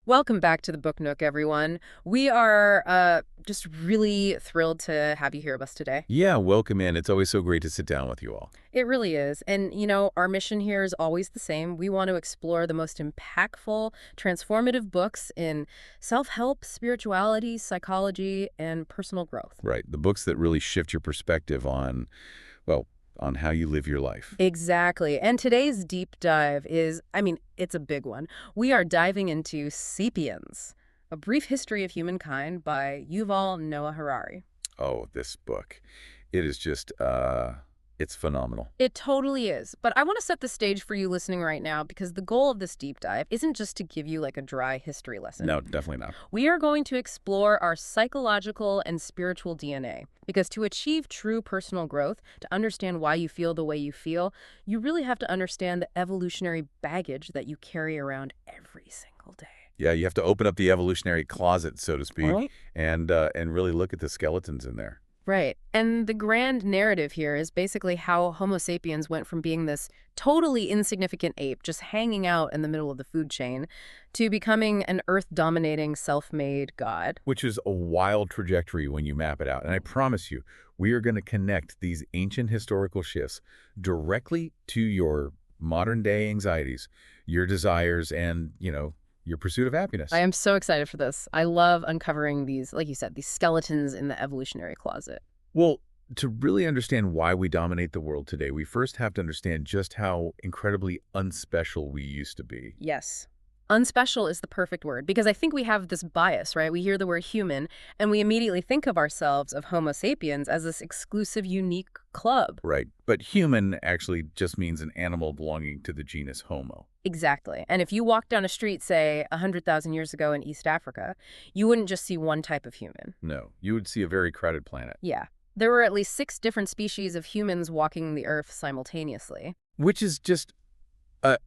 Welcome back to the Book Nook, everyone. We are just really thrilled to have you here with us today. Yeah, welcome in. It's always so great to sit down with you all. It really is. And, our mission here is always the same. We want to explore the most impactful, transformative books in self-help, spirituality, psychology, and personal growth. Right. The books that really shift your perspective on, well, on how you live your life. Exactly. And today's deep dive is, it's a big one. We are diving into Sapiens, A Brief History of Humankind by Yuval Noah Harari. Oh, this book. It is just, it's phenomenal. It totally is. But I want to set the stage for you listening right now because the goal of this deep dive isn't just to give you like a dry history lesson. No, definitely not. We are going to explore our psychological and spiritual DNA. Because to achieve true personal growth, to understand why you feel the way you feel, you really have to understand the evolutionary baggage that you carry around every single day. Yeah, you have to open up the evolutionary closet, so to speak, and really look at the skeletons in there. Right. And the grand narrative here is basically how Homo sapiens went from being this totally insignificant ape just hanging out in the middle of the food chain to becoming an earth-dominating, self-made god. Which is a wild trajectory when you map it out. And I promise you, we are going to connect these ancient historical shifts directly to your modern-day anxieties, your desires, and, your pursuit of happiness. I am so excited for this. I love uncovering these, like you said, these skeletons in the evolutionary closet. Well, to really understand why we dominate the world today, we first have to understand just how incredibly unspecial we used to be. Yes. Unspecial is the perfect word because I think we have this bias, right? We hear the word human and we immediately think of ourselves, of Homo sapiens, as this exclusive, unique club. Right. But human actually just means an animal belonging to the genus Homo. Exactly. And if you walk down a street, say, 100,000 years ago in East Africa, you wouldn't just see one type of human. No, you would see a very crowded planet. Yeah. There were at least 6 different species of humans walking the earth simultaneously. Which is just a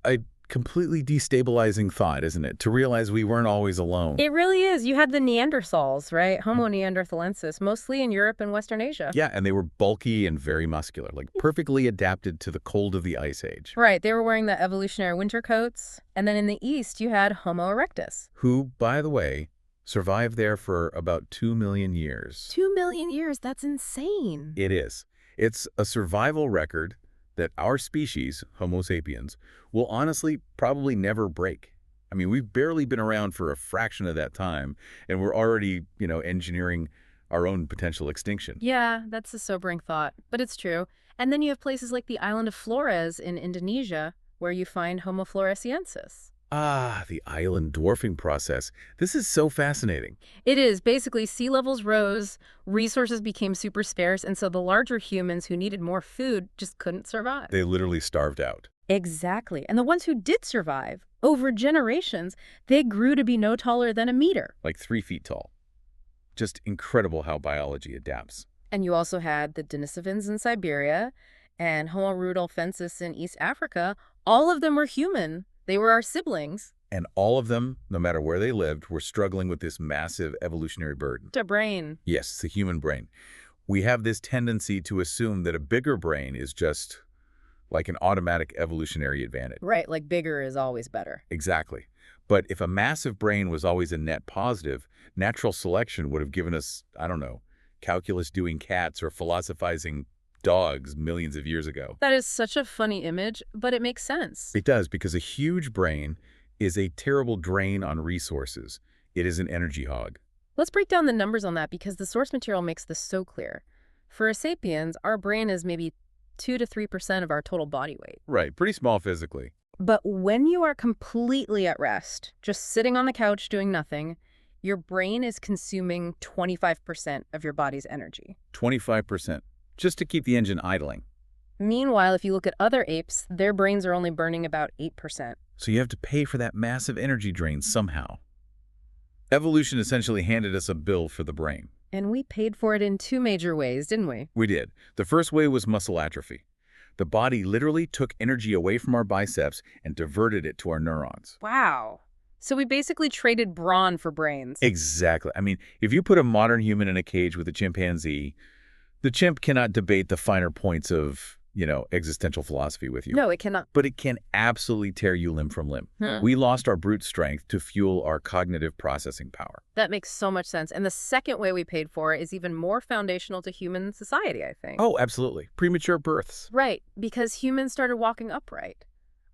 completely destabilizing thought, isn't it? To realize we weren't always alone. It really is. You had the Neanderthals, right? Homo neanderthalensis, mostly in Europe and Western Asia. Yeah, and they were bulky and very muscular, like perfectly adapted to the cold of the Ice Age. Right. They were wearing the evolutionary winter coats. And then in the East, you had Homo erectus. Who, by the way, survived there for about 2 million years. 2 million years? That's insane. It is. It's a survival record that our species, Homo sapiens, will honestly probably never break. I mean, we've barely been around for a fraction of that time, and we're already, engineering our own potential extinction. Yeah, that's a sobering thought, but it's true. And then you have places like the island of Flores in Indonesia, where you find Homo floresiensis. Ah, the island dwarfing process. This is so fascinating. It is. Basically, sea levels rose, resources became super scarce, and so the larger humans who needed more food just couldn't survive. They literally starved out. Exactly. And the ones who did survive, over generations, they grew to be no taller than a meter. Like 3 feet tall. Just incredible how biology adapts. And you also had the Denisovans in Siberia and Homo rudolfensis in East Africa. All of them were human. They were our siblings. And all of them, no matter where they lived, were struggling with this massive evolutionary burden. The brain. Yes, the human brain. We have this tendency to assume that a bigger brain is just like an automatic evolutionary advantage. Right, like bigger is always better. Exactly. But if a massive brain was always a net positive, natural selection would have given us, I don't know, calculus-doing cats or philosophizing dogs millions of years ago. That is such a funny image, but it makes sense. It does, because a huge brain is a terrible drain on resources. It is an energy hog. Let's break down the numbers on that because the source material makes this so clear. For a sapiens, our brain is maybe 2 to 3% of our total body weight. Right, pretty small physically. But when you are completely at rest, just sitting on the couch doing nothing, your brain is consuming 25% of your body's energy. 25%, just to keep the engine idling. Meanwhile, if you look at other apes, their brains are only burning about 8%. So you have to pay for that massive energy drain somehow. Evolution essentially handed us a bill for the brain. And we paid for it in 2 major ways, didn't we? We did. The first way was muscle atrophy. The body literally took energy away from our biceps and diverted it to our neurons. Wow. So we basically traded brawn for brains. Exactly. I mean, if you put a modern human in a cage with a chimpanzee, the chimp cannot debate the finer points of, existential philosophy with you. No, it cannot. But it can absolutely tear you limb from limb. Hmm. We lost our brute strength to fuel our cognitive processing power. That makes so much sense. And the second way we paid for it is even more foundational to human society, I think. Oh, absolutely. Premature births. Right, because humans started walking upright,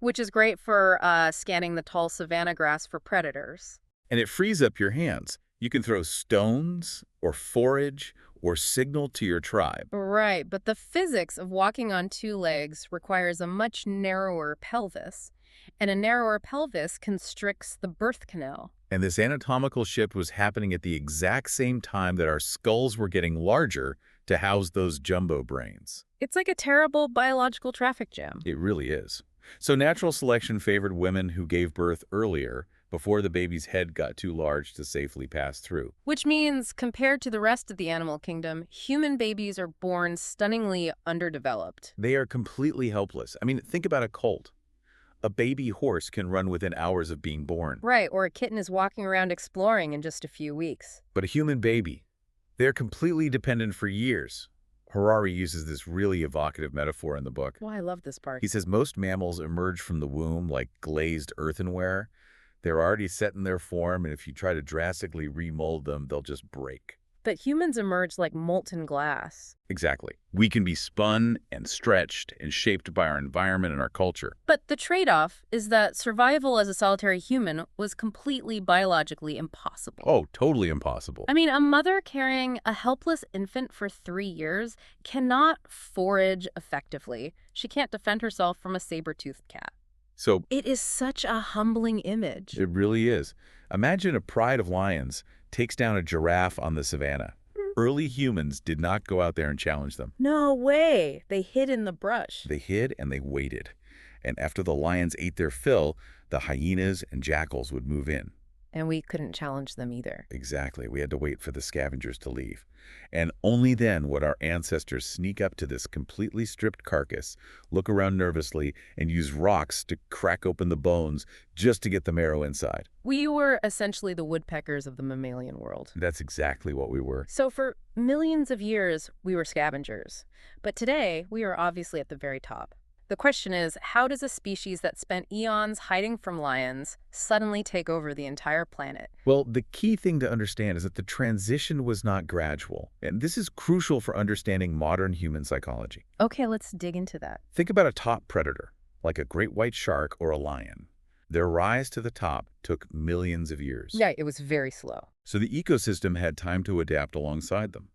which is great for scanning the tall savanna grass for predators. And it frees up your hands. You can throw stones or forage or signal to your tribe. Right, but the physics of walking on two legs requires a much narrower pelvis, and a narrower pelvis constricts the birth canal. And this anatomical shift was happening at the exact same time that our skulls were getting larger to house those jumbo brains. It's like a terrible biological traffic jam. It really is. So natural selection favored women who gave birth earlier, before the baby's head got too large to safely pass through. Which means, compared to the rest of the animal kingdom, human babies are born stunningly underdeveloped. They are completely helpless. I mean, think about a colt. A baby horse can run within hours of being born. Right, or a kitten is walking around exploring in just a few weeks. But a human baby, they're completely dependent for years. Harari uses this really evocative metaphor in the book. Well, I love this part. He says most mammals emerge from the womb like glazed earthenware. They're already set in their form, and if you try to drastically remold them, they'll just break. But humans emerge like molten glass. Exactly. We can be spun and stretched and shaped by our environment and our culture. But the trade-off is that survival as a solitary human was completely biologically impossible. Oh, totally impossible. I mean, a mother carrying a helpless infant for 3 years cannot forage effectively. She can't defend herself from a saber-toothed cat. So It is such a humbling image. it really is. Imagine a pride of lions takes down a giraffe on the savannah. Early humans did not go out there and challenge them. No way. They hid in the brush. They hid and they waited. And after the lions ate their fill, the hyenas and jackals would move in. And we couldn't challenge them either. Exactly. We had to wait for the scavengers to leave. And only then would our ancestors sneak up to this completely stripped carcass, look around nervously, and use rocks to crack open the bones just to get the marrow inside. We were essentially the woodpeckers of the mammalian world. That's exactly what we were. So for millions of years, we were scavengers. But today, we are obviously at the very top. The question is, how does a species that spent eons hiding from lions suddenly take over the entire planet? Well, the key thing to understand is that the transition was not gradual. And this is crucial for understanding modern human psychology. Okay, let's dig into that. Think about a top predator, like a great white shark or a lion. Their rise to the top took millions of years. Yeah, it was very slow. So the ecosystem had time to adapt alongside them.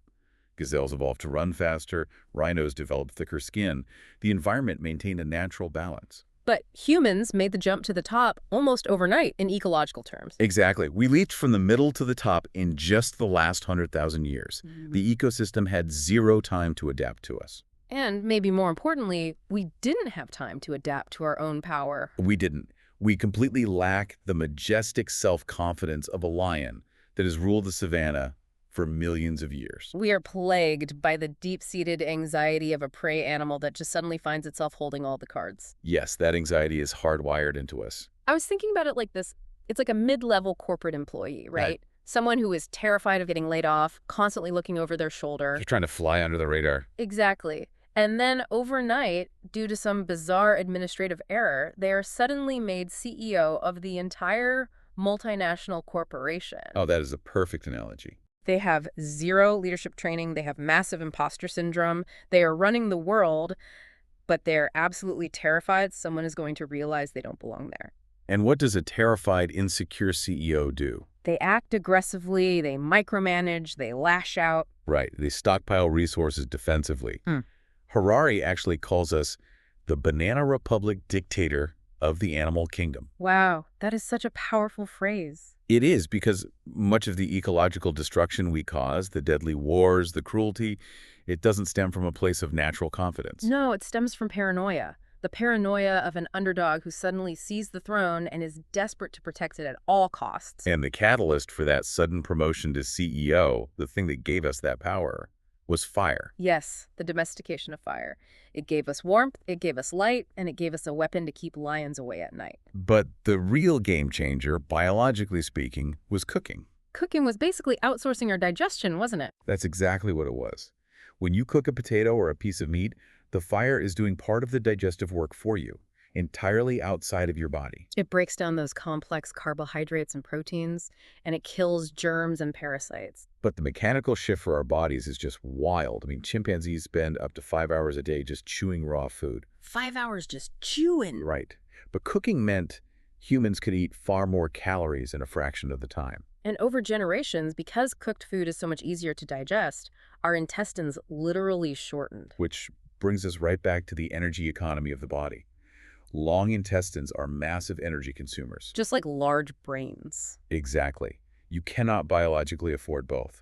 Gazelles evolved to run faster, rhinos developed thicker skin. The environment maintained a natural balance. But humans made the jump to the top almost overnight in ecological terms. Exactly. We leaped from the middle to the top in just the last 100,000 years. The ecosystem had zero time to adapt to us. And maybe more importantly, we didn't have time to adapt to our own power. We didn't. We completely lack the majestic self-confidence of a lion that has ruled the savannah for millions of years. We are plagued by the deep-seated anxiety of a prey animal that just suddenly finds itself holding all the cards. Yes, that anxiety is hardwired into us. I was thinking about it like this. It's like a mid-level corporate employee, right? Someone who is terrified of getting laid off, constantly looking over their shoulder. They're trying to fly under the radar. Exactly. And then overnight, due to some bizarre administrative error, they are suddenly made CEO of the entire multinational corporation. Oh, that is a perfect analogy. They have zero leadership training. They have massive imposter syndrome. They are running the world, but they're absolutely terrified someone is going to realize they don't belong there. And what does a terrified, insecure CEO do? They act aggressively, they micromanage, they lash out. Right, they stockpile resources defensively. Harari actually calls us the banana republic dictator of the animal kingdom. Wow, that is such a powerful phrase. It is, because much of the ecological destruction we cause, the deadly wars, the cruelty, it doesn't stem from a place of natural confidence. No, it stems from paranoia. The paranoia of an underdog who suddenly sees the throne and is desperate to protect it at all costs. And the catalyst for that sudden promotion to CEO, the thing that gave us that power, was fire. Yes, the domestication of fire. It gave us warmth, it gave us light, and it gave us a weapon to keep lions away at night. But the real game changer, biologically speaking, was cooking. Cooking was basically outsourcing our digestion, wasn't it? That's exactly what it was. When you cook a potato or a piece of meat, The fire is doing part of the digestive work for you, entirely outside of your body. It breaks down those complex carbohydrates and proteins, and it kills germs and parasites. But the mechanical shift for our bodies is just wild. I mean, chimpanzees spend up to 5 hours a day just chewing raw food. 5 hours just chewing. Right. But cooking meant humans could eat far more calories in a fraction of the time. And over generations, because cooked food is so much easier to digest, our intestines literally shortened. Which brings us right back to the energy economy of the body. Long intestines are massive energy consumers. Just like large brains. Exactly. You cannot biologically afford both.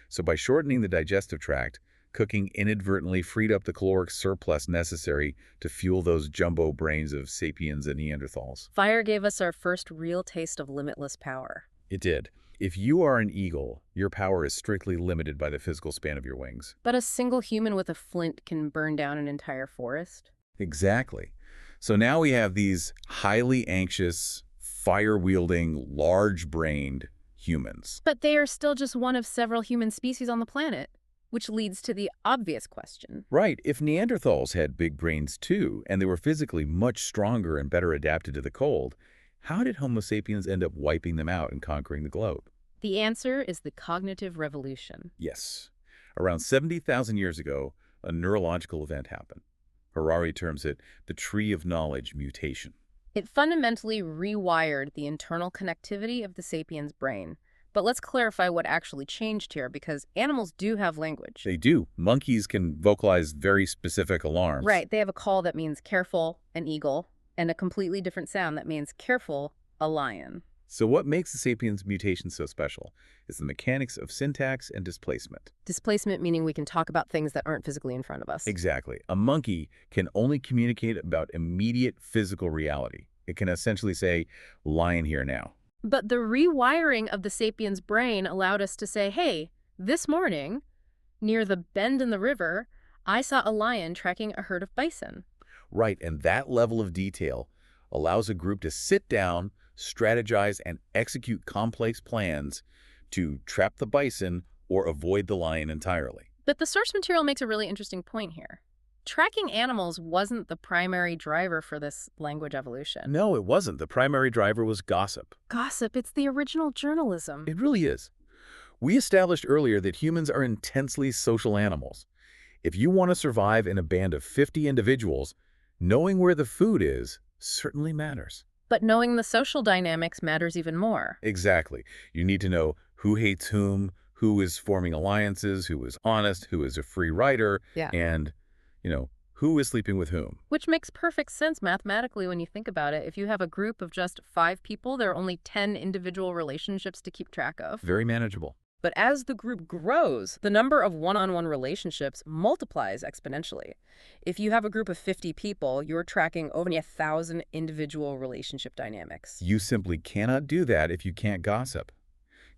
So by shortening the digestive tract, cooking inadvertently freed up the caloric surplus necessary to fuel those jumbo brains of sapiens and Neanderthals. Fire gave us our first real taste of limitless power. It did. If you are an eagle, your power is strictly limited by the physical span of your wings. But a single human with a flint can burn down an entire forest. Exactly. So now we have these highly anxious, fire-wielding, large-brained humans. But they are still just one of several human species on the planet, which leads to the obvious question. Right. If Neanderthals had big brains too, and they were physically much stronger and better adapted to the cold, how did Homo sapiens end up wiping them out and conquering the globe? The answer is the cognitive revolution. Yes. Around 70,000 years ago, a neurological event happened. Harari terms it the tree of knowledge mutation. It fundamentally rewired the internal connectivity of the sapiens' brain. But let's clarify what actually changed here, because animals do have language. They do. Monkeys can vocalize very specific alarms. Right. They have a call that means careful, an eagle, and a completely different sound that means careful, a lion. So what makes the sapiens mutation so special is the mechanics of syntax and displacement. Displacement meaning we can talk about things that aren't physically in front of us. Exactly. A monkey can only communicate about immediate physical reality. It can essentially say, lion here now. But the rewiring of the sapiens' brain allowed us to say, hey, this morning, near the bend in the river, I saw a lion tracking a herd of bison. Right, and that level of detail allows a group to sit down, strategize, and execute complex plans to trap the bison or avoid the lion entirely. But the source material makes a really interesting point here. Tracking animals wasn't the primary driver for this language evolution. No, it wasn't. The primary driver was gossip. Gossip, it's the original journalism. It really is. We established earlier that humans are intensely social animals. If you want to survive in a band of 50 individuals, knowing where the food is certainly matters. But knowing the social dynamics matters even more. Exactly. You need to know who hates whom, who is forming alliances, who is honest, who is a free rider, and, who is sleeping with whom. Which makes perfect sense mathematically when you think about it. If you have a group of just 5 people, there are only 10 individual relationships to keep track of. Very manageable. But as the group grows, the number of one-on-one relationships multiplies exponentially. If you have a group of 50 people, you're tracking over 1,000 individual relationship dynamics. You simply cannot do that if you can't gossip.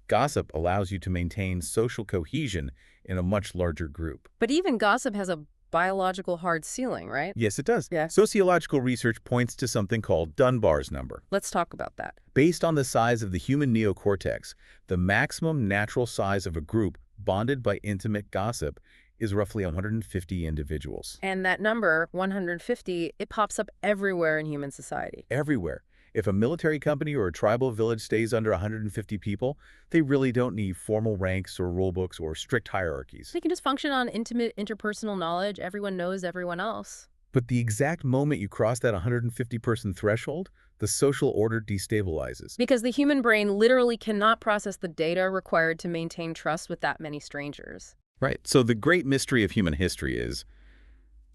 Gossip allows you to maintain social cohesion in a much larger group. But even gossip has a biological hard ceiling, right? Yes, it does. Yeah. Sociological research points to something called Dunbar's number. Let's talk about that. Based on the size of the human neocortex, the maximum natural size of a group bonded by intimate gossip is roughly 150 individuals. And that number, 150, it pops up everywhere in human society. Everywhere. If a military company or a tribal village stays under 150 people, they really don't need formal ranks or rulebooks or strict hierarchies. They can just function on intimate interpersonal knowledge. Everyone knows everyone else. But the exact moment you cross that 150-person threshold, the social order destabilizes. Because the human brain literally cannot process the data required to maintain trust with that many strangers. Right. So the great mystery of human history is,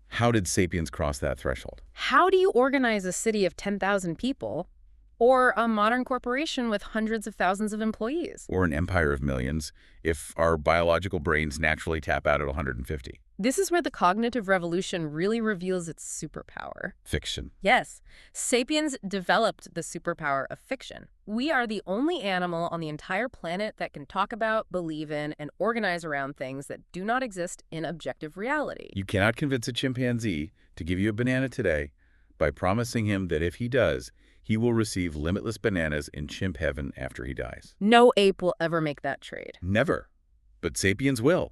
how did sapiens cross that threshold? How do you organize a city of 10,000 people or a modern corporation with hundreds of thousands of employees? Or an empire of millions if our biological brains naturally tap out at 150? This is where the cognitive revolution really reveals its superpower. Fiction. Yes, sapiens developed the superpower of fiction. We are the only animal on the entire planet that can talk about, believe in, and organize around things that do not exist in objective reality. You cannot convince a chimpanzee to give you a banana today by promising him that if he does, he will receive limitless bananas in chimp heaven after he dies. No ape will ever make that trade. Never. But sapiens will.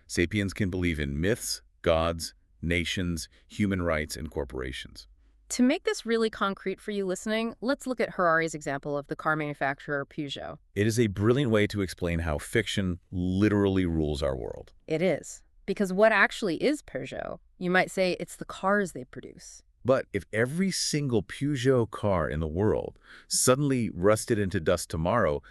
Sapiens can believe in myths, gods, nations, human rights, and corporations. To make this really concrete for you listening, let's look at Harari's example of the car manufacturer Peugeot. It is a brilliant way to explain how fiction literally rules our world. It is. Because what actually is Peugeot? You might say it's the cars they produce. But if every single Peugeot car in the world suddenly rusted into dust tomorrow,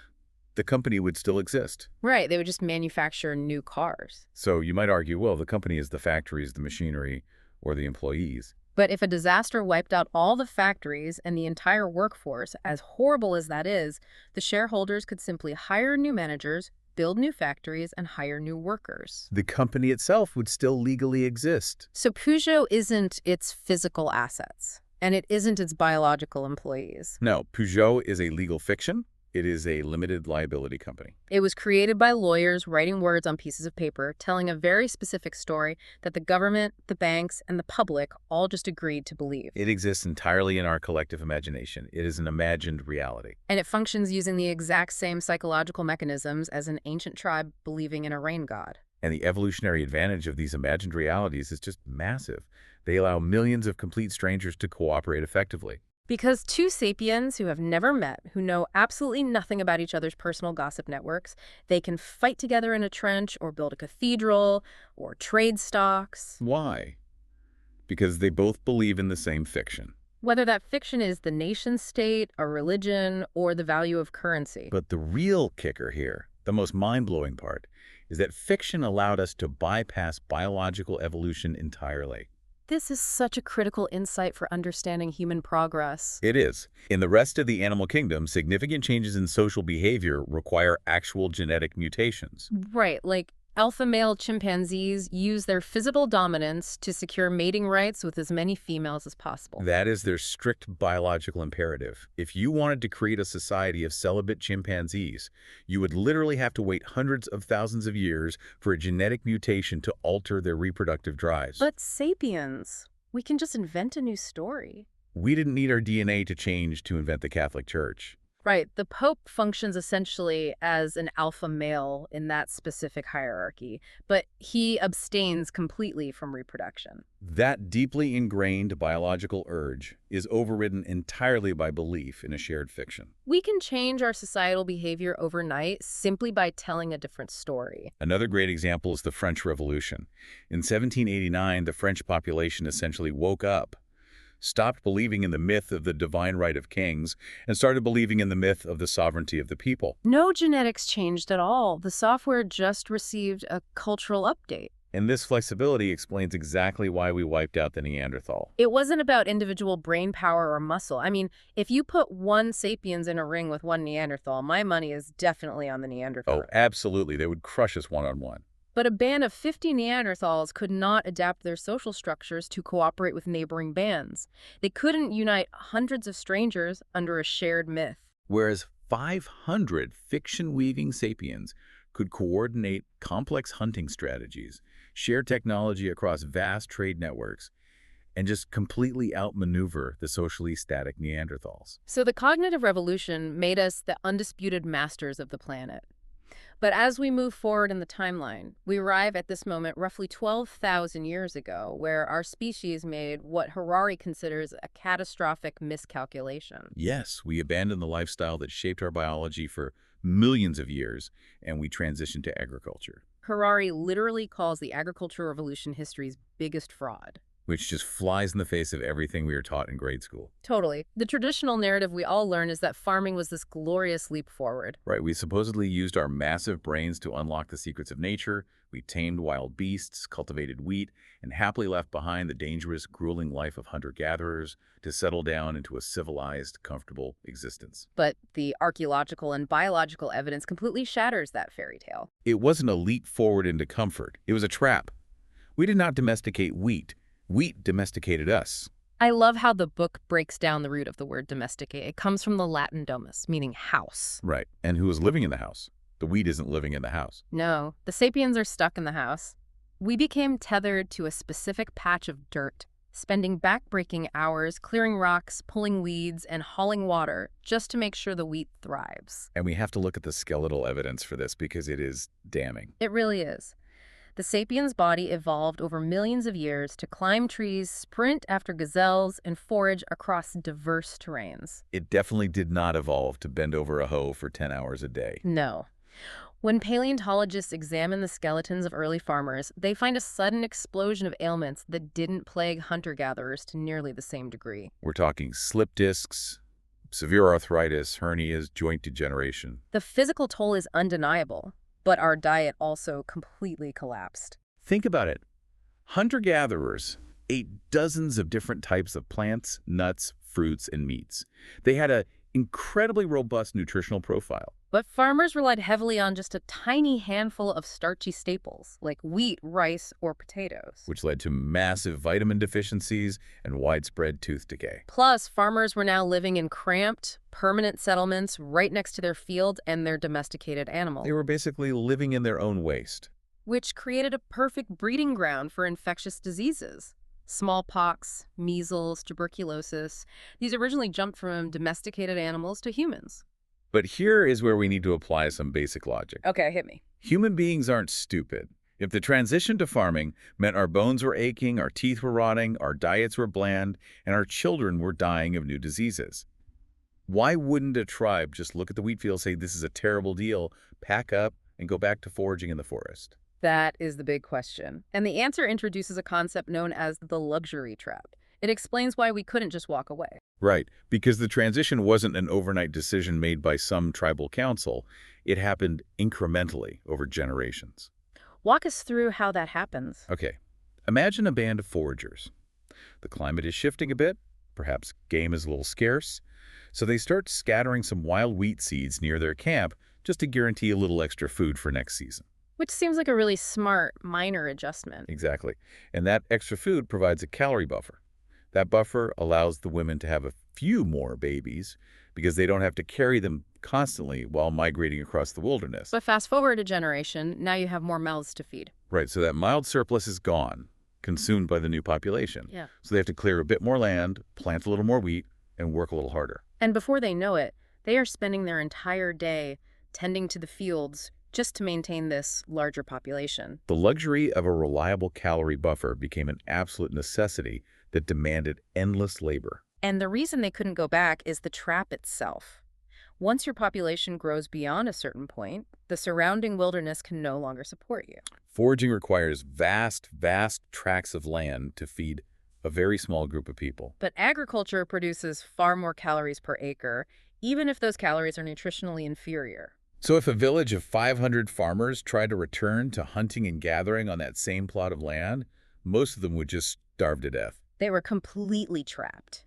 the company would still exist. Right, they would just manufacture new cars. So you might argue, well, the company is the factories, the machinery, or the employees. But if a disaster wiped out all the factories and the entire workforce, as horrible as that is, the shareholders could simply hire new managers, build new factories, and hire new workers. The company itself would still legally exist. So Peugeot isn't its physical assets, and it isn't its biological employees. No, Peugeot is a legal fiction. It is a limited liability company. It was created by lawyers writing words on pieces of paper, telling a very specific story that the government, the banks, and the public all just agreed to believe. It exists entirely in our collective imagination. It is an imagined reality. And it functions using the exact same psychological mechanisms as an ancient tribe believing in a rain god. And the evolutionary advantage of these imagined realities is just massive. They allow millions of complete strangers to cooperate effectively. Because two sapiens who have never met, who know absolutely nothing about each other's personal gossip networks, they can fight together in a trench or build a cathedral or trade stocks. Why? Because they both believe in the same fiction. Whether that fiction is the nation state, a religion, or the value of currency. But the real kicker here, the most mind-blowing part, is that fiction allowed us to bypass biological evolution entirely. This is such a critical insight for understanding human progress. It is. In the rest of the animal kingdom, significant changes in social behavior require actual genetic mutations. Right, like alpha male chimpanzees use their physical dominance to secure mating rights with as many females as possible. That is their strict biological imperative. If you wanted to create a society of celibate chimpanzees, you would literally have to wait hundreds of thousands of years for a genetic mutation to alter their reproductive drives. But sapiens, we can just invent a new story. We didn't need our DNA to change to invent the Catholic Church. Right, the Pope functions essentially as an alpha male in that specific hierarchy, but he abstains completely from reproduction. That deeply ingrained biological urge is overridden entirely by belief in a shared fiction. We can change our societal behavior overnight simply by telling a different story. Another great example is the French Revolution. In 1789, the French population essentially woke up, stopped believing in the myth of the divine right of kings, and started believing in the myth of the sovereignty of the people. No genetics changed at all. The software just received a cultural update. And this flexibility explains exactly why we wiped out the Neanderthal. It wasn't about individual brain power or muscle. I mean, if you put one sapiens in a ring with one Neanderthal, my money is definitely on the Neanderthal. Oh, absolutely. They would crush us one-on-one. But a band of 50 Neanderthals could not adapt their social structures to cooperate with neighboring bands. They couldn't unite hundreds of strangers under a shared myth. Whereas 500 fiction-weaving sapiens could coordinate complex hunting strategies, share technology across vast trade networks, and just completely outmaneuver the socially static Neanderthals. So the cognitive revolution made us the undisputed masters of the planet. But as we move forward in the timeline, we arrive at this moment roughly 12,000 years ago, where our species made what Harari considers a catastrophic miscalculation. Yes, we abandoned the lifestyle that shaped our biology for millions of years, and we transitioned to agriculture, Harari literally calls the agricultural revolution history's biggest fraud. which just flies in the face of everything we were taught in grade school. Totally. The traditional narrative we all learn is that farming was this glorious leap forward. Right, we supposedly used our massive brains to unlock the secrets of nature. We tamed wild beasts, cultivated wheat, and happily left behind the dangerous, grueling life of hunter-gatherers to settle down into a civilized, comfortable existence. But the archaeological and biological evidence completely shatters that fairy tale. It wasn't a leap forward into comfort. It was a trap. We did not domesticate wheat. Wheat domesticated us. I love how the book breaks down the root of the word domesticate. It comes from the Latin domus, meaning house. Right, and who was living in the house? The wheat isn't living in the house. No, the sapiens are stuck in the house. We became tethered to a specific patch of dirt, spending backbreaking hours clearing rocks, pulling weeds, and hauling water just to make sure the wheat thrives. And we have to look at the skeletal evidence for this because it is damning. It really is. The sapiens' body evolved over millions of years to climb trees, sprint after gazelles, and forage across diverse terrains. It definitely did not evolve to bend over a hoe for 10 hours a day. No. When paleontologists examine the skeletons of early farmers, they find a sudden explosion of ailments that didn't plague hunter-gatherers to nearly the same degree. We're talking slip discs, severe arthritis, hernias, joint degeneration. The physical toll is undeniable, but our diet also completely collapsed. Think about it. Hunter-gatherers ate dozens of different types of plants, nuts, fruits, and meats. They had an incredibly robust nutritional profile. But farmers relied heavily on just a tiny handful of starchy staples, like wheat, rice, or potatoes. Which led to massive vitamin deficiencies and widespread tooth decay. Plus, farmers were now living in cramped, permanent settlements right next to their fields and their domesticated animals, They were basically living in their own waste. which created a perfect breeding ground for infectious diseases. Smallpox, measles, tuberculosis. These originally jumped from domesticated animals to humans. But here is where we need to apply some basic logic. Okay, hit me. Human beings aren't stupid. If the transition to farming meant our bones were aching, our teeth were rotting, our diets were bland, and our children were dying of new diseases, why wouldn't a tribe just look at the wheat field, say, this is a terrible deal, pack up, and go back to foraging in the forest? That is the big question. And the answer introduces a concept known as the luxury trap. It explains why we couldn't just walk away. Right, because the transition wasn't an overnight decision made by some tribal council. It happened incrementally over generations. Walk us through how that happens. Okay, imagine a band of foragers. The climate is shifting a bit, perhaps game is a little scarce, so they start scattering some wild wheat seeds near their camp just to guarantee a little extra food for next season. Which seems like a really smart, minor adjustment. Exactly, and that extra food provides a calorie buffer. That buffer allows the women to have a few more babies because they don't have to carry them constantly while migrating across the wilderness. But fast forward a generation, now you have more mouths to feed. Right, so that mild surplus is gone, consumed by the new population. Yeah. So they have to clear a bit more land, plant a little more wheat, and work a little harder. And before they know it, they are spending their entire day tending to the fields just to maintain this larger population. The luxury of a reliable calorie buffer became an absolute necessity that demanded endless labor. And the reason they couldn't go back is the trap itself. Once your population grows beyond a certain point, the surrounding wilderness can no longer support you. Foraging requires vast tracts of land to feed a very small group of people. But agriculture produces far more calories per acre, even if those calories are nutritionally inferior. So if a village of 500 farmers tried to return to hunting and gathering on that same plot of land, most of them would just starve to death. They were completely trapped,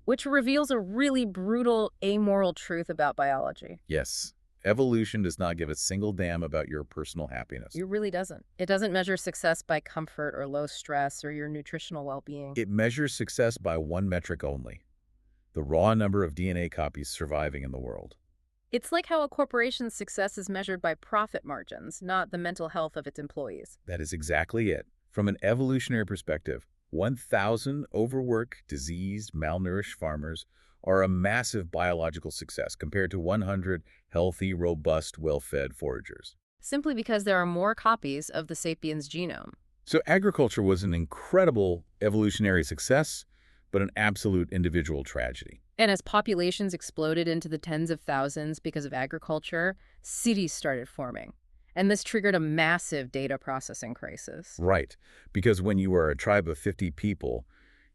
which reveals a really brutal, amoral truth about biology. Yes, evolution does not give a single damn about your personal happiness. It really doesn't. It doesn't measure success by comfort or low stress or your nutritional well-being. It measures success by one metric only: the raw number of DNA copies surviving in the world. It's like how a corporation's success is measured by profit margins, not the mental health of its employees. That is exactly it. From an evolutionary perspective, 1,000 overworked, diseased, malnourished farmers are a massive biological success compared to 100 healthy, robust, well-fed foragers. Simply because there are more copies of the sapiens genome. So agriculture was an incredible evolutionary success, but an absolute individual tragedy. And as populations exploded into the tens of thousands because of agriculture, cities started forming. And this triggered a massive data processing crisis. Right, because when you are a tribe of 50 people,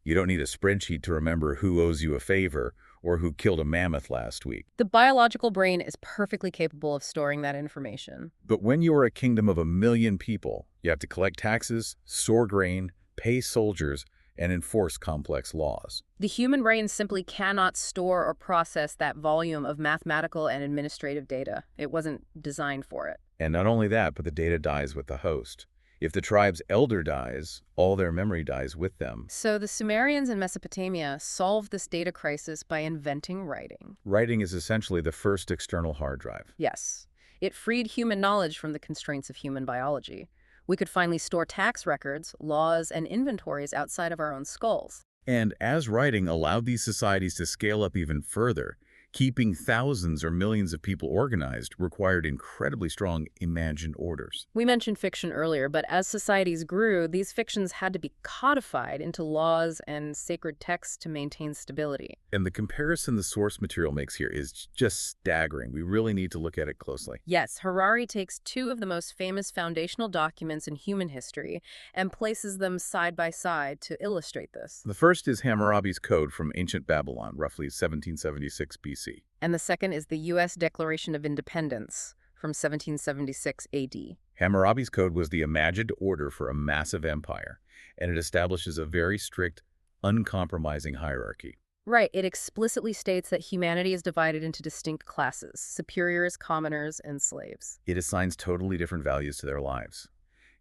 you don't need a spreadsheet to remember who owes you a favor or who killed a mammoth last week. The biological brain is perfectly capable of storing that information. But when you are a kingdom of 1 million people, you have to collect taxes, store grain, pay soldiers, and enforce complex laws. The human brain simply cannot store or process that volume of mathematical and administrative data. It wasn't designed for it. And not only that, but the data dies with the host. If the tribe's elder dies, all their memory dies with them. So the Sumerians in Mesopotamia solved this data crisis by inventing writing. Writing is essentially the first external hard drive. Yes, it freed human knowledge from the constraints of human biology. We could finally store tax records, laws, and inventories outside of our own skulls. And as writing allowed these societies to scale up even further, Keeping thousands or millions of people organized required incredibly strong imagined orders. We mentioned fiction earlier, but as societies grew, these fictions had to be codified into laws and sacred texts to maintain stability. And the comparison the source material makes here is just staggering. We really need to look at it closely. Yes, Harari takes two of the most famous foundational documents in human history and places them side by side to illustrate this. The first is Hammurabi's Code from ancient Babylon, roughly 1776 BC. And the second is the U.S. Declaration of Independence from 1776 AD. Hammurabi's Code was the imagined order for a massive empire, and it establishes a very strict, uncompromising hierarchy. Right, it explicitly states that humanity is divided into distinct classes: superiors, commoners, and slaves. It assigns totally different values to their lives.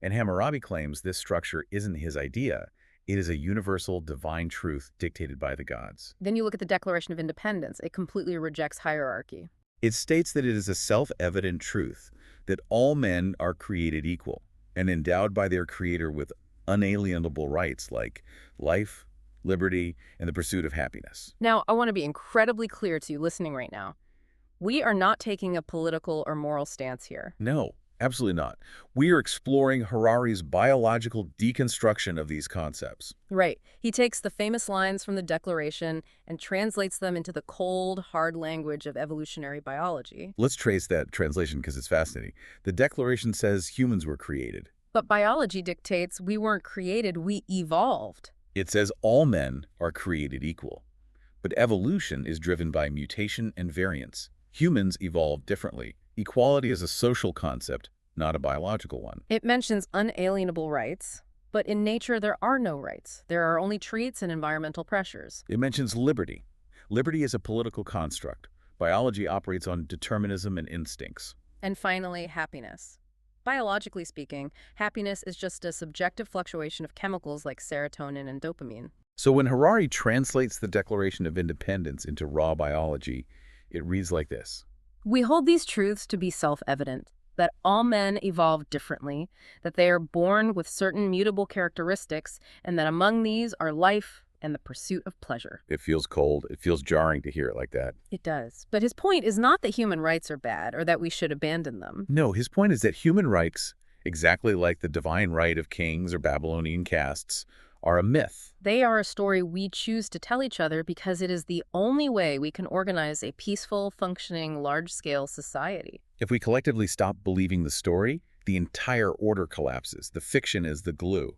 And Hammurabi claims this structure isn't his idea. It is a universal divine truth dictated by the gods. Then you look at the Declaration of Independence. It completely rejects hierarchy. It states that it is a self-evident truth that all men are created equal and endowed by their creator with unalienable rights like life, liberty, and the pursuit of happiness. Now, I want to be incredibly clear to you listening right now. We are not taking a political or moral stance here. No, absolutely not. We are exploring Harari's biological deconstruction of these concepts. Right. He takes the famous lines from the Declaration and translates them into the cold, hard language of evolutionary biology. Let's trace that translation because it's fascinating. The Declaration says humans were created. But biology dictates we weren't created, we evolved. It says all men are created equal. But evolution is driven by mutation and variance. Humans evolve differently. Equality is a social concept, not a biological one. It mentions unalienable rights, but in nature there are no rights. There are only traits and environmental pressures. It mentions liberty. Liberty is a political construct. Biology operates on determinism and instincts. And finally, happiness. Biologically speaking, happiness is just a subjective fluctuation of chemicals like serotonin and dopamine. So when Harari translates the Declaration of Independence into raw biology, it reads like this. We hold these truths to be self-evident, that all men evolve differently, that they are born with certain mutable characteristics, and that among these are life and the pursuit of pleasure. It feels cold. It feels jarring to hear it like that. It does. But his point is not that human rights are bad or that we should abandon them. No, his point is that human rights, exactly like the divine right of kings or Babylonian castes, are a myth. They are a story we choose to tell each other because it is the only way we can organize a peaceful, functioning, large-scale society. If we collectively stop believing the story, the entire order collapses. The fiction is the glue.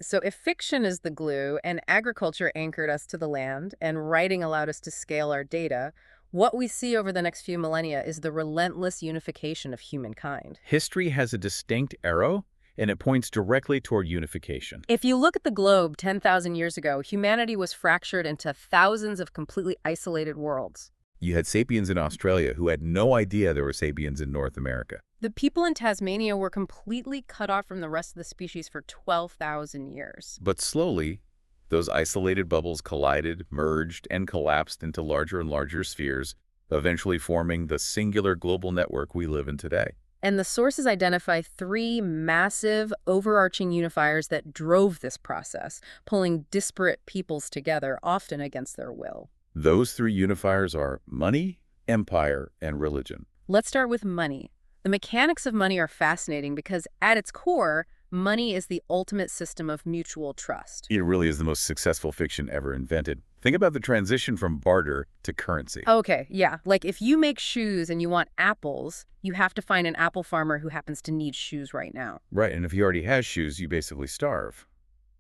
So if fiction is the glue and agriculture anchored us to the land and writing allowed us to scale our data, what we see over the next few millennia is the relentless unification of humankind. History has a distinct arrow, and it points directly toward unification. If you look at the globe 10,000 years ago, humanity was fractured into thousands of completely isolated worlds. You had sapiens in Australia who had no idea there were sapiens in North America. The people in Tasmania were completely cut off from the rest of the species for 12,000 years. But slowly, those isolated bubbles collided, merged, and collapsed into larger and larger spheres, eventually forming the singular global network we live in today. And the sources identify three massive, overarching unifiers that drove this process, pulling disparate peoples together, often against their will. Those three unifiers are money, empire, and religion. Let's start with money. The mechanics of money are fascinating because, at its core, money is the ultimate system of mutual trust. It really is the most successful fiction ever invented. Think about the transition from barter to currency. Okay, yeah. Like if you make shoes and you want apples, you have to find an apple farmer who happens to need shoes right now. Right, and if he already has shoes, you basically starve.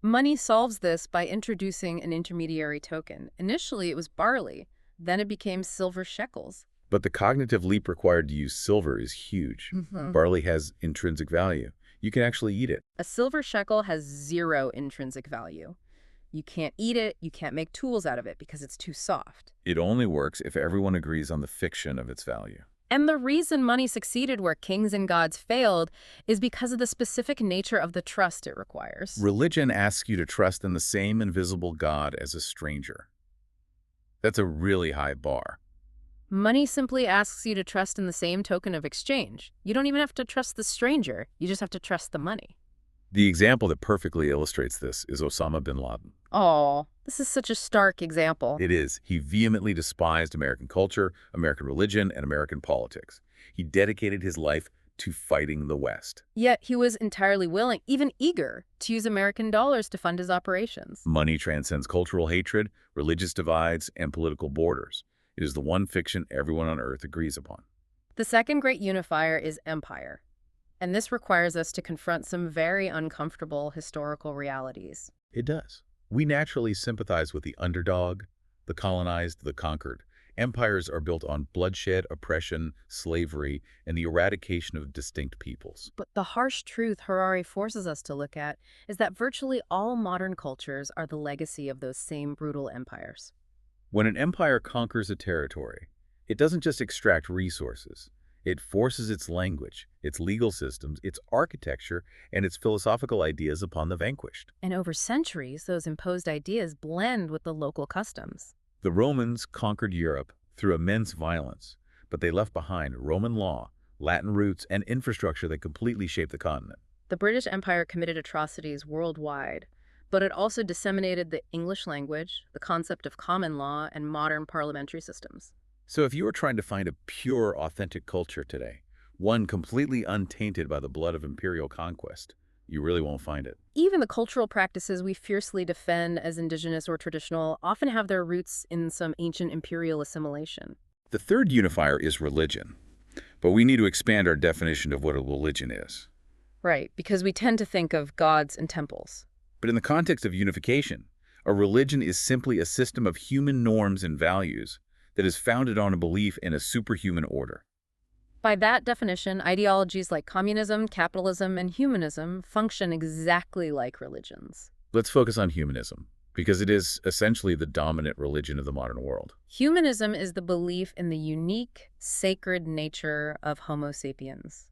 Money solves this by introducing an intermediary token. Initially, it was barley. Then it became silver shekels. But the cognitive leap required to use silver is huge. Barley has intrinsic value. You can actually eat it. A silver shekel has zero intrinsic value. You can't eat it, you can't make tools out of it because it's too soft. It only works if everyone agrees on the fiction of its value. And the reason money succeeded where kings and gods failed is because of the specific nature of the trust it requires. Religion asks you to trust in the same invisible God as a stranger. That's a really high bar. Money simply asks you to trust in the same token of exchange. You don't even have to trust the stranger, you just have to trust the money. The example that perfectly illustrates this is Osama bin Laden. Oh, this is such a stark example. It is. He vehemently despised American culture, American religion, and American politics. He dedicated his life to fighting the West. Yet he was entirely willing, even eager, to use American dollars to fund his operations. Money transcends cultural hatred, religious divides, and political borders. It is the one fiction everyone on Earth agrees upon. The second great unifier is empire. And this requires us to confront some very uncomfortable historical realities. It does. We naturally sympathize with the underdog, the colonized, the conquered. Empires are built on bloodshed, oppression, slavery, and the eradication of distinct peoples. But the harsh truth Harari forces us to look at is that virtually all modern cultures are the legacy of those same brutal empires. When an empire conquers a territory, it doesn't just extract resources. It forces its language, its legal systems, its architecture, and its philosophical ideas upon the vanquished. And over centuries, those imposed ideas blend with the local customs. The Romans conquered Europe through immense violence, but they left behind Roman law, Latin roots, and infrastructure that completely shaped the continent. The British Empire committed atrocities worldwide, but it also disseminated the English language, the concept of common law, and modern parliamentary systems. So if you are trying to find a pure, authentic culture today, one completely untainted by the blood of imperial conquest, you really won't find it. Even the cultural practices we fiercely defend as indigenous or traditional often have their roots in some ancient imperial assimilation. The third unifier is religion, but we need to expand our definition of what a religion is. Right, because we tend to think of gods and temples. But in the context of unification, a religion is simply a system of human norms and values that is founded on a belief in a superhuman order. By that definition, ideologies like communism, capitalism, and humanism function exactly like religions. Let's focus on humanism, because it is essentially the dominant religion of the modern world. Humanism is the belief in the unique, sacred nature of Homo sapiens.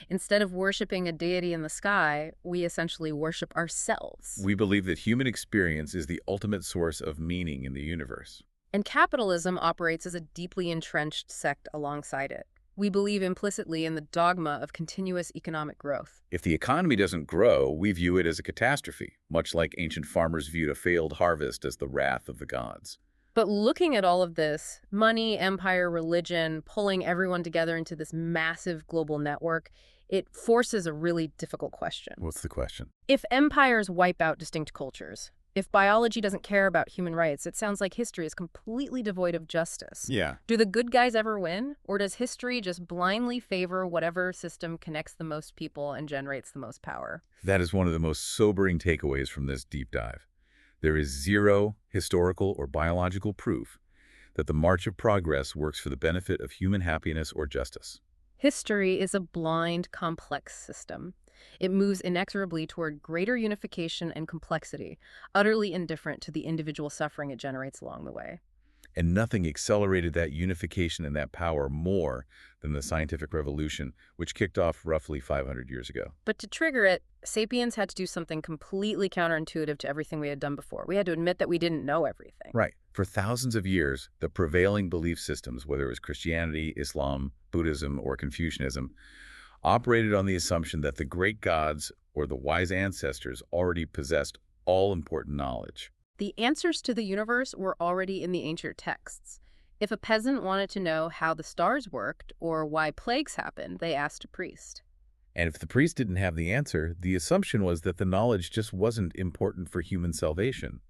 Instead of worshiping a deity in the sky, we essentially worship ourselves. We believe that human experience is the ultimate source of meaning in the universe. And capitalism operates as a deeply entrenched sect alongside it. We believe implicitly in the dogma of continuous economic growth. If the economy doesn't grow, we view it as a catastrophe, much like ancient farmers viewed a failed harvest as the wrath of the gods. But looking at all of this, money, empire, religion, pulling everyone together into this massive global network, it forces a really difficult question. What's the question? If empires wipe out distinct cultures, if biology doesn't care about human rights, it sounds like history is completely devoid of justice. Yeah. Do the good guys ever win? Or does history just blindly favor whatever system connects the most people and generates the most power? That is one of the most sobering takeaways from this deep dive. There is zero historical or biological proof that the march of progress works for the benefit of human happiness or justice. History is a blind, complex system. It moves inexorably toward greater unification and complexity, utterly indifferent to the individual suffering it generates along the way. And nothing accelerated that unification and that power more than the scientific revolution, which kicked off roughly 500 years ago. But to trigger it, Sapiens had to do something completely counterintuitive to everything we had done before. We had to admit that we didn't know everything. Right. For thousands of years, the prevailing belief systems, whether it was Christianity, Islam, Buddhism, or Confucianism, operated on the assumption that the great gods or the wise ancestors already possessed all important knowledge. The answers to the universe were already in the ancient texts. If a peasant wanted to know how the stars worked or why plagues happened, they asked a priest. And if the priest didn't have the answer, the assumption was that the knowledge just wasn't important for human salvation.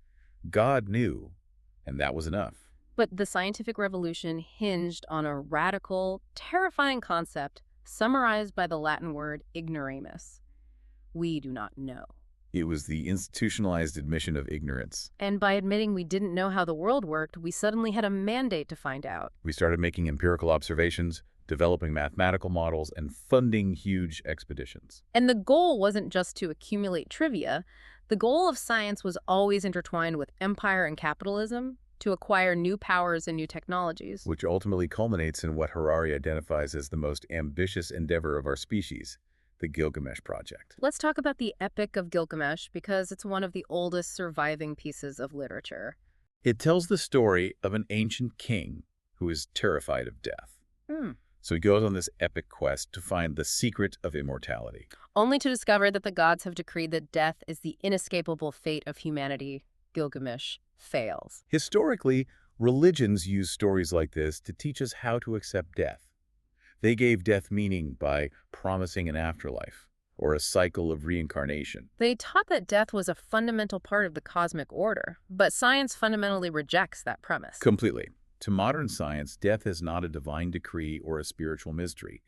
God knew, and that was enough. But the scientific revolution hinged on a radical, terrifying concept summarized by the Latin word ignoramus. We do not know. It was the institutionalized admission of ignorance. And by admitting we didn't know how the world worked, we suddenly had a mandate to find out. We started making empirical observations, developing mathematical models, and funding huge expeditions. And the goal wasn't just to accumulate trivia. The goal of science was always intertwined with empire and capitalism, to acquire new powers and new technologies. Which ultimately culminates in what Harari identifies as the most ambitious endeavor of our species, the Gilgamesh Project. Let's talk about the Epic of Gilgamesh because it's one of the oldest surviving pieces of literature. It tells the story of an ancient king who is terrified of death. So he goes on this epic quest to find the secret of immortality. Only to discover that the gods have decreed that death is the inescapable fate of humanity. Gilgamesh fails. Historically, religions use stories like this to teach us how to accept death. They gave death meaning by promising an afterlife or a cycle of reincarnation. They taught that death was a fundamental part of the cosmic order, but science fundamentally rejects that premise. Completely. To modern science, death is not a divine decree or a spiritual mystery.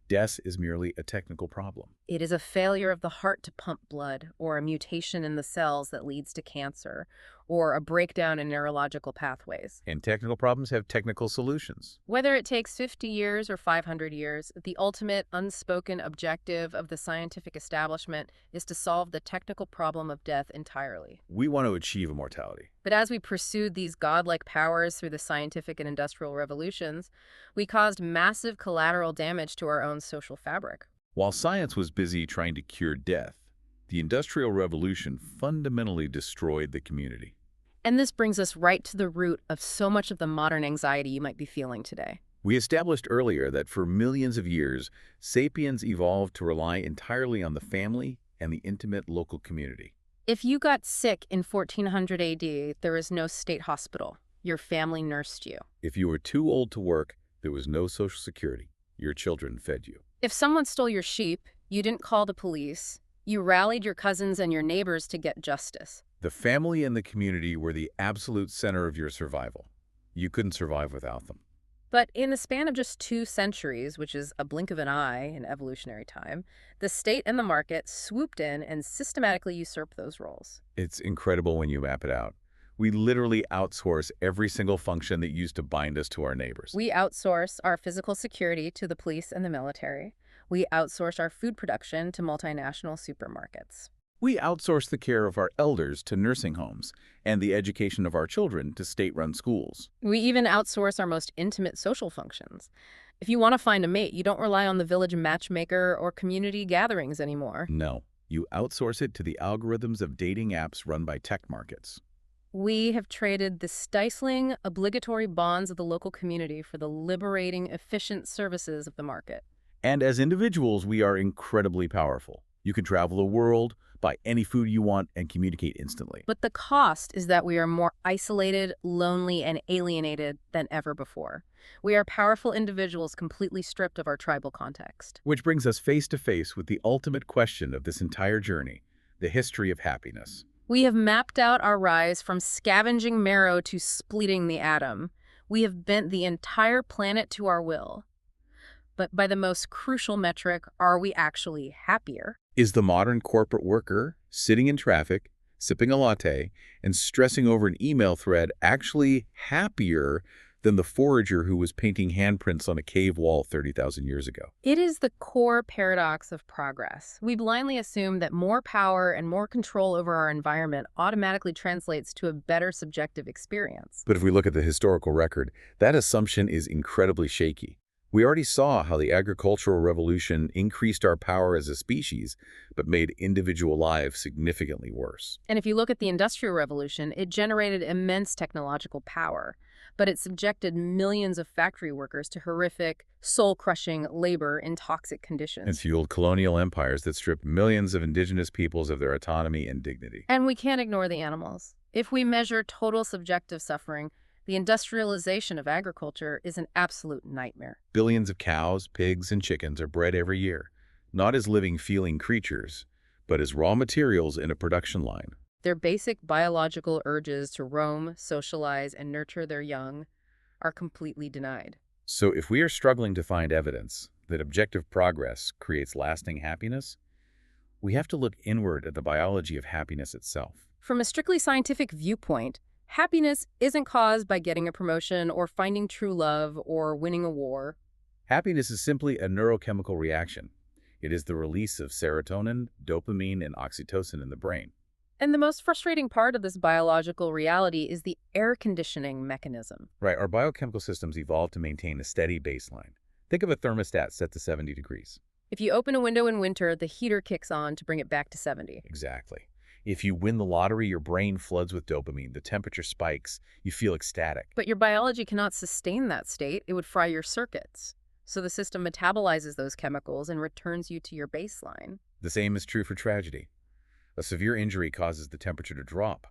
Death is merely a technical problem. It is a failure of the heart to pump blood, or a mutation in the cells that leads to cancer, or a breakdown in neurological pathways. And technical problems have technical solutions. Whether it takes 50 years or 500 years, the ultimate unspoken objective of the scientific establishment is to solve the technical problem of death entirely. We want to achieve immortality. But as we pursued these godlike powers through the scientific and industrial revolutions, we caused massive collateral damage to our own social fabric. While science was busy trying to cure death, the Industrial Revolution fundamentally destroyed the community. And this brings us right to the root of so much of the modern anxiety you might be feeling today. We established earlier that for millions of years, sapiens evolved to rely entirely on the family and the intimate local community. If you got sick in 1400 AD, there was no state hospital. Your family nursed you. If you were too old to work, there was no social security. Your children fed you. If someone stole your sheep, you didn't call the police. You rallied your cousins and your neighbors to get justice. The family and the community were the absolute center of your survival. You couldn't survive without them. But in the span of just 2 centuries, which is a blink of an eye in evolutionary time, the state and the market swooped in and systematically usurped those roles. It's incredible when you map it out. We literally outsource every single function that used to bind us to our neighbors. We outsource our physical security to the police and the military. We outsource our food production to multinational supermarkets. We outsource the care of our elders to nursing homes and the education of our children to state-run schools. We even outsource our most intimate social functions. If you want to find a mate, you don't rely on the village matchmaker or community gatherings anymore. No, you outsource it to the algorithms of dating apps run by tech markets. We have traded the stifling, obligatory bonds of the local community for the liberating, efficient services of the market. And as individuals, we are incredibly powerful. You can travel the world, buy any food you want, and communicate instantly. But the cost is that we are more isolated, lonely, and alienated than ever before. We are powerful individuals completely stripped of our tribal context. Which brings us face to face with the ultimate question of this entire journey, the history of happiness. We have mapped out our rise from scavenging marrow to splitting the atom. We have bent the entire planet to our will. But by the most crucial metric, are we actually happier? Is the modern corporate worker sitting in traffic, sipping a latte, and stressing over an email thread actually happier than the forager who was painting handprints on a cave wall 30,000 years ago? It is the core paradox of progress. We blindly assume that more power and more control over our environment automatically translates to a better subjective experience. But if we look at the historical record, that assumption is incredibly shaky. We already saw how the agricultural revolution increased our power as a species, but made individual lives significantly worse. And if you look at the Industrial Revolution, it generated immense technological power, but it subjected millions of factory workers to horrific, soul-crushing labor in toxic conditions. And fueled colonial empires that stripped millions of indigenous peoples of their autonomy and dignity. And we can't ignore the animals. If we measure total subjective suffering, the industrialization of agriculture is an absolute nightmare. Billions of cows, pigs, and chickens are bred every year, not as living, feeling creatures, but as raw materials in a production line. Their basic biological urges to roam, socialize, and nurture their young are completely denied. So if we are struggling to find evidence that objective progress creates lasting happiness, we have to look inward at the biology of happiness itself. From a strictly scientific viewpoint, happiness isn't caused by getting a promotion or finding true love or winning a war. Happiness is simply a neurochemical reaction. It is the release of serotonin, dopamine, and oxytocin in the brain. And the most frustrating part of this biological reality is the air conditioning mechanism. Right, our biochemical systems evolved to maintain a steady baseline. Think of a thermostat set to 70 degrees. If you open a window in winter, the heater kicks on to bring it back to 70. Exactly. If you win the lottery, your brain floods with dopamine, the temperature spikes, you feel ecstatic. But your biology cannot sustain that state. It would fry your circuits. So the system metabolizes those chemicals and returns you to your baseline. The same is true for tragedy. A severe injury causes the temperature to drop,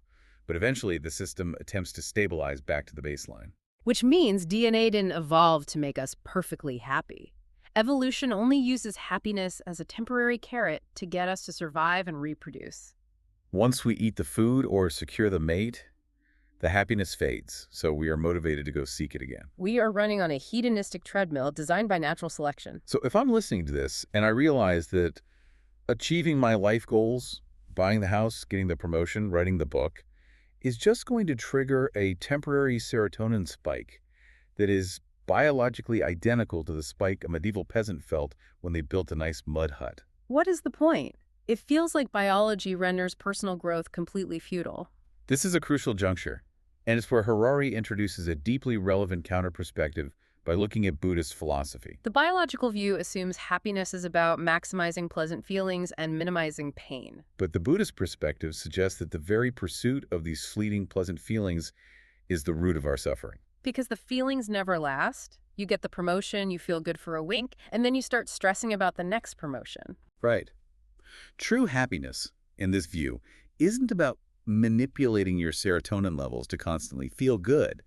but eventually the system attempts to stabilize back to the baseline. Which means DNA didn't evolve to make us perfectly happy. Evolution only uses happiness as a temporary carrot to get us to survive and reproduce. Once we eat the food or secure the mate, the happiness fades, so we are motivated to go seek it again. We are running on a hedonistic treadmill designed by natural selection. So if I'm listening to this and I realize that achieving my life goals, buying the house, getting the promotion, writing the book, is just going to trigger a temporary serotonin spike that is biologically identical to the spike a medieval peasant felt when they built a nice mud hut. What is the point? It feels like biology renders personal growth completely futile. This is a crucial juncture, and it's where Harari introduces a deeply relevant counter-perspective by looking at Buddhist philosophy. The biological view assumes happiness is about maximizing pleasant feelings and minimizing pain. But the Buddhist perspective suggests that the very pursuit of these fleeting pleasant feelings is the root of our suffering. Because the feelings never last. You get the promotion, you feel good for a week, and then you start stressing about the next promotion. Right. True happiness, in this view, isn't about manipulating your serotonin levels to constantly feel good.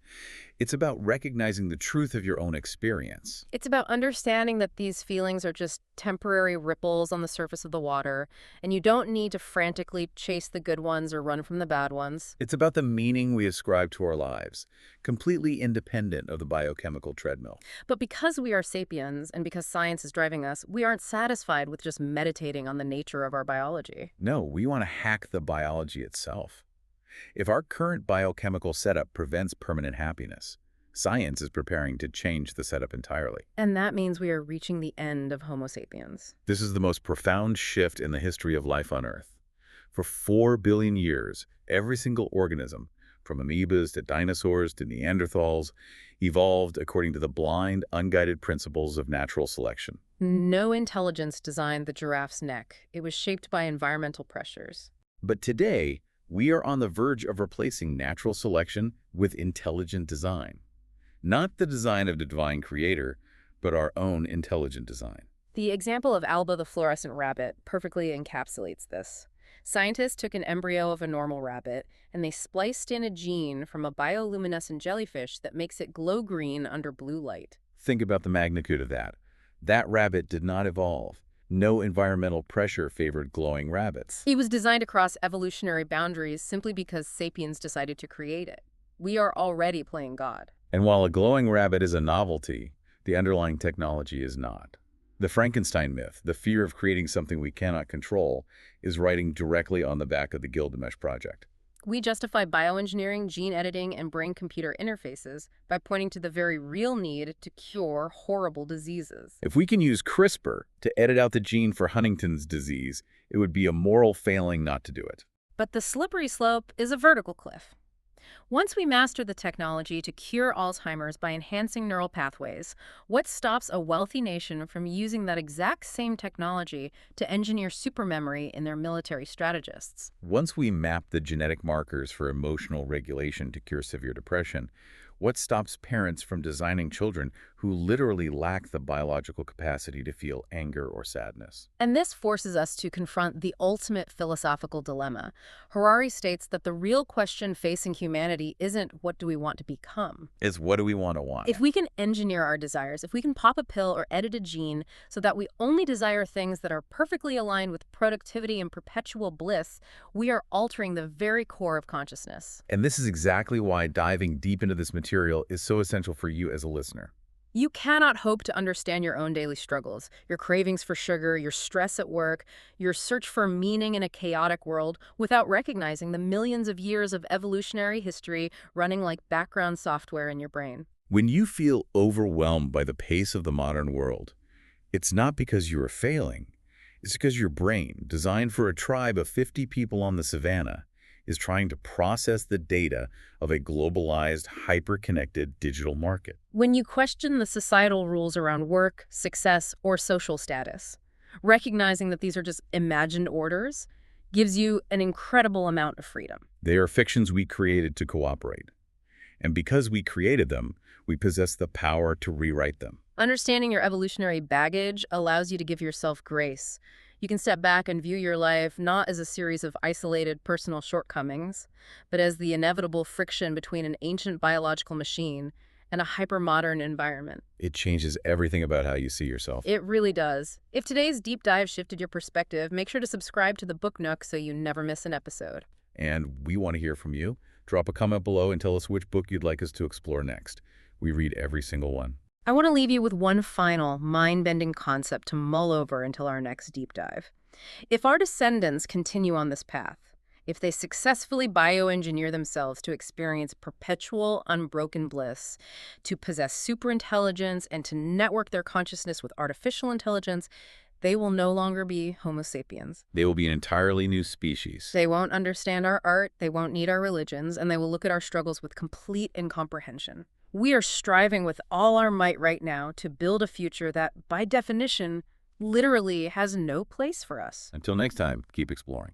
It's about recognizing the truth of your own experience. It's about understanding that these feelings are just temporary ripples on the surface of the water, and you don't need to frantically chase the good ones or run from the bad ones. It's about the meaning we ascribe to our lives, completely independent of the biochemical treadmill. But because we are sapiens and because science is driving us, we aren't satisfied with just meditating on the nature of our biology. No, we want to hack the biology itself. If our current biochemical setup prevents permanent happiness, science is preparing to change the setup entirely. And that means we are reaching the end of Homo sapiens. This is the most profound shift in the history of life on Earth. For 4 billion years, every single organism, from amoebas to dinosaurs to Neanderthals, evolved according to the blind, unguided principles of natural selection. No intelligence designed the giraffe's neck. It was shaped by environmental pressures. But today, we are on the verge of replacing natural selection with intelligent design. Not the design of the divine creator, but our own intelligent design. The example of Alba the fluorescent rabbit perfectly encapsulates this. Scientists took an embryo of a normal rabbit, and they spliced in a gene from a bioluminescent jellyfish that makes it glow green under blue light. Think about the magnitude of that. That rabbit did not evolve. No environmental pressure favored glowing rabbits. It was designed across evolutionary boundaries simply because sapiens decided to create it. We are already playing God. And while a glowing rabbit is a novelty, the underlying technology is not. The Frankenstein myth, the fear of creating something we cannot control, is writing directly on the back of the Gilgamesh project. We justify bioengineering, gene editing, and brain-computer interfaces by pointing to the very real need to cure horrible diseases. If we can use CRISPR to edit out the gene for Huntington's disease, it would be a moral failing not to do it. But the slippery slope is a vertical cliff. Once we master the technology to cure Alzheimer's by enhancing neural pathways, what stops a wealthy nation from using that exact same technology to engineer supermemory in their military strategists? Once we map the genetic markers for emotional regulation to cure severe depression, what stops parents from designing children who literally lack the biological capacity to feel anger or sadness? And this forces us to confront the ultimate philosophical dilemma. Harari states that the real question facing humanity isn't what do we want to become? It's what do we want to want? If we can engineer our desires, if we can pop a pill or edit a gene so that we only desire things that are perfectly aligned with productivity and perpetual bliss, we are altering the very core of consciousness. And this is exactly why diving deep into this material is so essential for you as a listener. You cannot hope to understand your own daily struggles, your cravings for sugar, your stress at work, your search for meaning in a chaotic world without recognizing the millions of years of evolutionary history running like background software in your brain. When you feel overwhelmed by the pace of the modern world, it's not because you are failing. It's because your brain, designed for a tribe of 50 people on the savannah, is trying to process the data of a globalized, hyper-connected digital market. When you question the societal rules around work, success, or social status, recognizing that these are just imagined orders gives you an incredible amount of freedom. They are fictions we created to cooperate. And because we created them, we possess the power to rewrite them. Understanding your evolutionary baggage allows you to give yourself grace. You can step back and view your life not as a series of isolated personal shortcomings, but as the inevitable friction between an ancient biological machine and a hypermodern environment. It changes everything about how you see yourself. It really does. If today's deep dive shifted your perspective, make sure to subscribe to the Book Nook so you never miss an episode. And we want to hear from you. Drop a comment below and tell us which book you'd like us to explore next. We read every single one. I want to leave you with one final, mind-bending concept to mull over until our next deep dive. If our descendants continue on this path, if they successfully bioengineer themselves to experience perpetual, unbroken bliss, to possess superintelligence, and to network their consciousness with artificial intelligence, they will no longer be Homo sapiens. They will be an entirely new species. They won't understand our art, they won't need our religions, and they will look at our struggles with complete incomprehension. We are striving with all our might right now to build a future that, by definition, literally has no place for us. Until next time, keep exploring.